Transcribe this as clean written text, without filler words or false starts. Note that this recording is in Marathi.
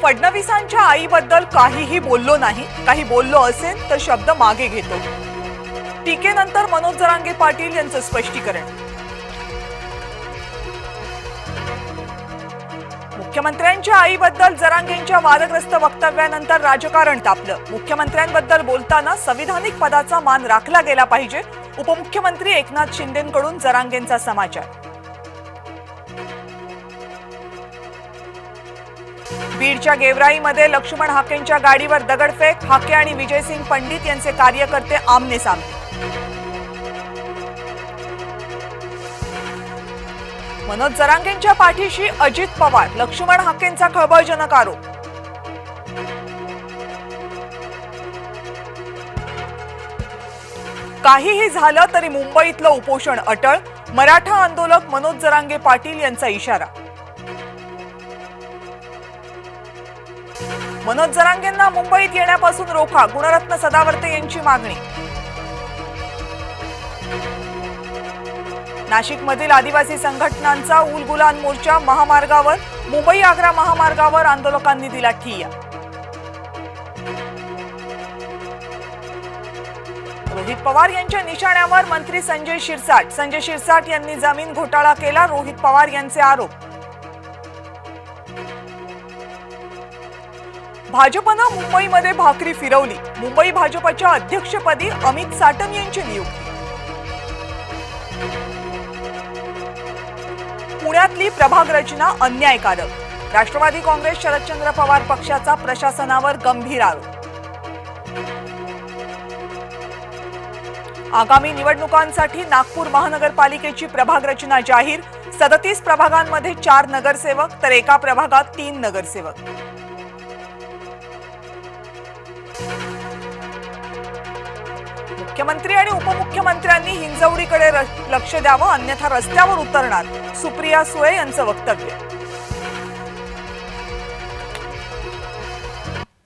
फडणवीसांच्या आईबद्दल काहीही बोललो नाही, काही बोललो असेल तर शब्द मागे घेतो. टीकेनंतर मनोज जरांगे पाटील यांचं स्पष्टीकरण. मुख्यमंत्र्यांच्या आईबद्दल जरांगेंच्या वादग्रस्त वक्तव्यानंतर राजकारण तापलं. मुख्यमंत्र्यांबद्दल बोलताना संविधानिक पदाचा मान राखला गेला पाहिजे. उपमुख्यमंत्री एकनाथ शिंदेंकडून जरांगेंचा समाचार. बीडच्या गेवराईमध्ये लक्ष्मण हाकेंच्या गाडीवर दगडफेक. हाके आणि विजयसिंग पंडित यांचे कार्यकर्ते आमने सामने. मनोज जरांगेंच्या पाठीशी अजित पवार. लक्ष्मण हाकेंचा खळबळजनक आरोप. काहीही झालं तरी मुंबईतलं उपोषण अटळ. मराठा आंदोलक मनोज जरांगे पाटील यांचा इशारा. मनोज जरांगेंना मुंबईत येण्यापासून रोखा. गुणरत्न सदावर्ते यांची मागणी. नाशिकमधील आदिवासी संघटनांचा उलगुलान मोर्चा. महामार्गावर मुंबई आग्रा महामार्गावर आंदोलकांनी दिला ठिय्या. रोहित पवार यांच्या निशाण्यावर मंत्री संजय शिरसाट. संजय शिरसाट यांनी जमीन घोटाळा केला. रोहित पवार यांचे आरोप. भाजपनं मुंबईमध्ये भाकरी फिरवली. मुंबई भाजपच्या अध्यक्षपदी अमित साटम यांची नियुक्ती. पुण्यातली प्रभाग रचना अन्यायकारक. राष्ट्रवादी काँग्रेस शरदचंद्र पवार पक्षाचा प्रशासनावर गंभीर आरोप. आगामी निवडणुकांसाठी नागपूर महानगरपालिकेची प्रभाग रचना जाहीर. 37 प्रभागांमध्ये 4 नगरसेवक तर एका प्रभागात 3 नगरसेवक. मुख्यमंत्री आणि उपमुख्यमंत्र्यांनी हिंजवडीकडे लक्ष द्यावं, अन्यथा रस्त्यावर उतरणार. सुप्रिया सुळे यांचं वक्तव्य.